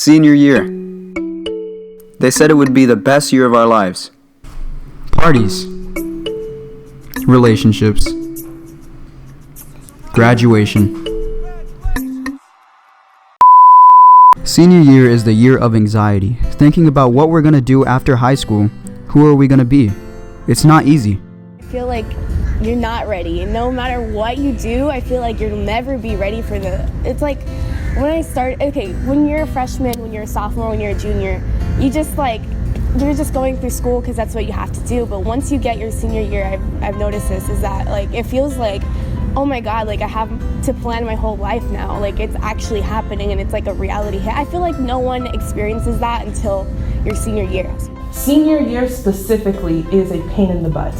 Senior year. They said it would be the best year of our lives. Parties. Relationships. Graduation. Senior year is the year of anxiety, thinking about what we're gonna do after high school. Who are we gonna be? It's not easy. I feel like you're not ready. No matter what you do, I feel like you'll never be ready for it's like when you're a freshman, when you're a sophomore, when you're a junior, you're just going through school because that's what you have to do. But once you get your senior year, I've noticed this, is that like it feels like, oh my God, like I have to plan my whole life now. Like it's actually happening and it's like a reality hit. I feel like no one experiences that until your senior year. Senior year specifically is a pain in the butt.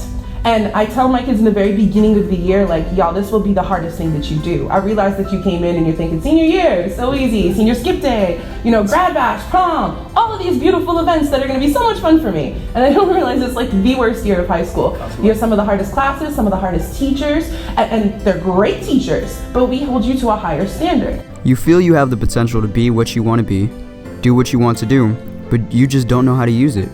And I tell my kids in the very beginning of the year, like, y'all, this will be the hardest thing that you do. I realize that you came in and you're thinking, senior year, so easy, senior skip day, grad bash, prom, all of these beautiful events that are gonna be so much fun for me. And I don't realize it's like the worst year of high school. You have some of the hardest classes, some of the hardest teachers, and they're great teachers, but we hold you to a higher standard. You feel you have the potential to be what you want to be, do what you want to do, but you just don't know how to use it.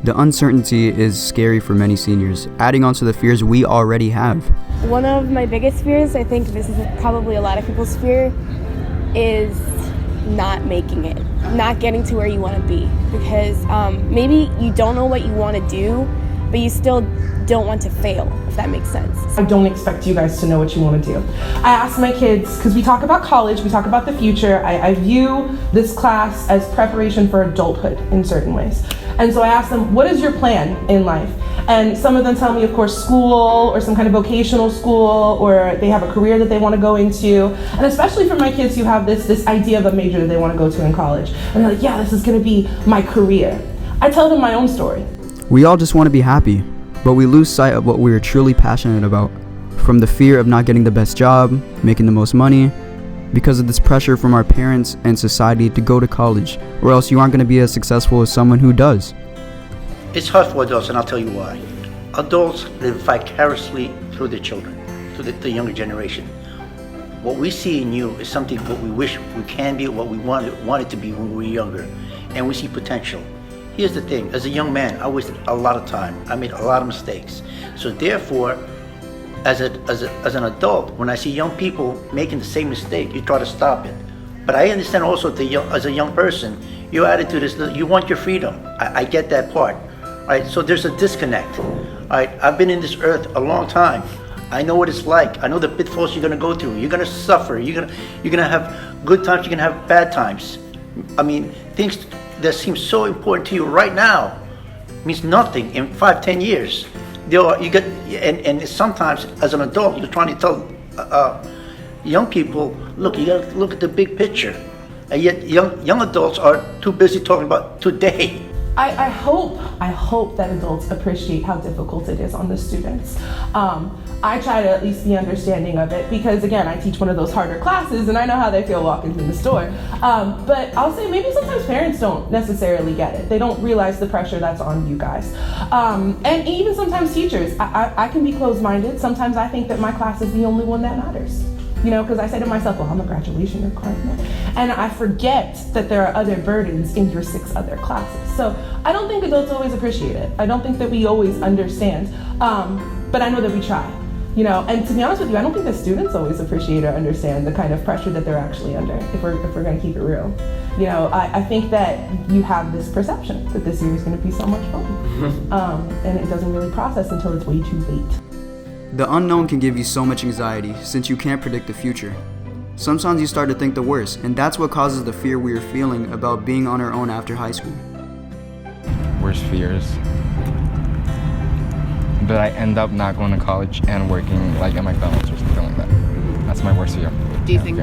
The uncertainty is scary for many seniors, adding on to the fears we already have. One of my biggest fears, I think this is probably a lot of people's fear, is not making it, not getting to where you want to be. Because maybe you don't know what you want to do, but you still don't want to fail, if that makes sense. I don't expect you guys to know what you want to do. I ask my kids, because we talk about college, we talk about the future, I view this class as preparation for adulthood in certain ways. And so I ask them, what is your plan in life? And some of them tell me, of course, school or some kind of vocational school, or they have a career that they want to go into. And especially for my kids who have this idea of a major that they want to go to in college. And they're like, yeah, this is going to be my career. I tell them my own story. We all just want to be happy, but we lose sight of what we are truly passionate about. From the fear of not getting the best job, making the most money, because of this pressure from our parents and society to go to college, or else you aren't going to be as successful as someone who does. It's hard for adults, and I'll tell you why. Adults live vicariously through their children, through the younger generation. What we see in you is something what we wish we can be, what we wanted to be when we were younger, and we see potential. Here's the thing, as a young man, I wasted a lot of time. I made a lot of mistakes. So therefore, as an adult, when I see young people making the same mistake, you try to stop it. But I understand also as a young person, your attitude is that you want your freedom. I get that part. Right? So there's a disconnect. Right? I've been in this earth a long time. I know what it's like. I know the pitfalls you're gonna go through. You're gonna suffer. You're gonna have good times. You're gonna have bad times. I mean, things that seem so important to you right now means nothing in 5-10 years. And sometimes as an adult, you're trying to tell young people, look, you gotta look at the big picture. And yet young adults are too busy talking about today. I hope that adults appreciate how difficult it is on the students. I try to at least be understanding of it because, again, I teach one of those harder classes and I know how they feel walking through the store. But I'll say maybe sometimes parents don't necessarily get it. They don't realize the pressure that's on you guys. And even sometimes teachers. I can be closed-minded. Sometimes I think that my class is the only one that matters. Because I say to myself, well, I'm a graduation requirement. And I forget that there are other burdens in your 6 other classes. So I don't think adults always appreciate it. I don't think that we always understand. But I know that we try. And to be honest with you, I don't think that students always appreciate or understand the kind of pressure that they're actually under, if we're going to keep it real. I think that you have this perception that this year is going to be so much fun. And it doesn't really process until it's way too late. The unknown can give you so much anxiety since you can't predict the future. Sometimes you start to think the worst, and that's what causes the fear we are feeling about being on our own after high school. Worst fears. That I end up not going to college and working like at McDonald's or something like that. That's my worst fear. Do you think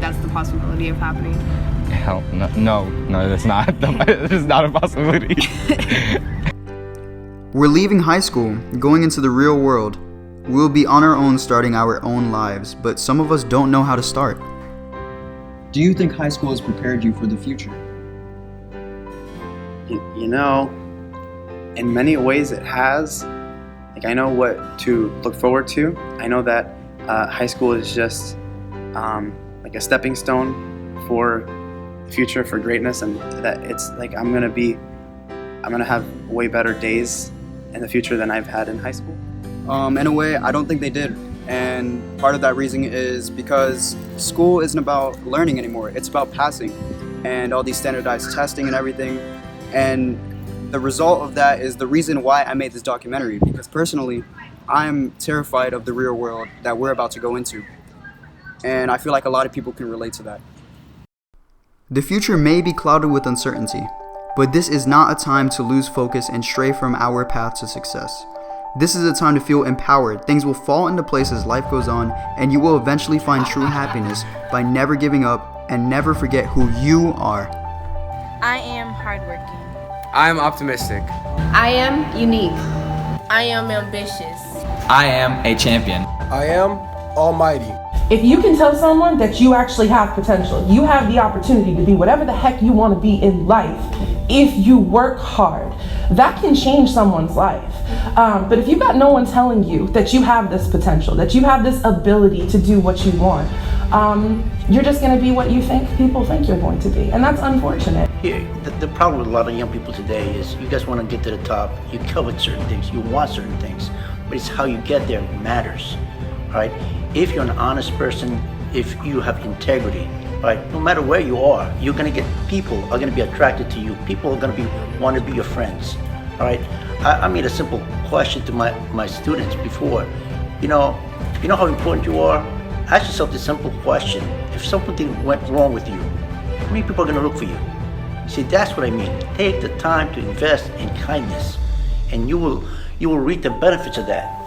that's the possibility of happening? Hell, no, that's not. It's not a possibility. We're leaving high school, going into the real world. We'll be on our own starting our own lives, but some of us don't know how to start. Do you think high school has prepared you for the future? In many ways it has. I know what to look forward to. I know that high school is just a stepping stone for future for greatness, and that it's like I'm gonna have way better days in the future than I've had in high school. In a way, I don't think they did. And part of that reason is because school isn't about learning anymore. It's about passing and all these standardized testing and everything. And the result of that is the reason why I made this documentary, because personally, I'm terrified of the real world that we're about to go into. And I feel like a lot of people can relate to that. The future may be clouded with uncertainty, but this is not a time to lose focus and stray from our path to success. This is a time to feel empowered. Things will fall into place as life goes on, and you will eventually find true happiness by never giving up and never forget who you are. I am hardworking. I am optimistic. I am unique. I am ambitious. I am a champion. I am almighty. If you can tell someone that you actually have potential, you have the opportunity to be whatever the heck you want to be in life if you work hard, that can change someone's life. But if you've got no one telling you that you have this potential, that you have this ability to do what you want, you're just going to be what you think people think you're going to be. And that's unfortunate. Here, the problem with a lot of young people today is you guys want to get to the top, you covet certain things, you want certain things, but it's how you get there matters, right? If you're an honest person, if you have integrity, right, no matter where you are, you're going to get, people are going to be attracted to you. People are going to want to be your friends, all right? I made a simple question to my students before. You know how important you are? Ask yourself this simple question. If something went wrong with you, how many people are going to look for you? See, that's what I mean. Take the time to invest in kindness, and you will reap the benefits of that.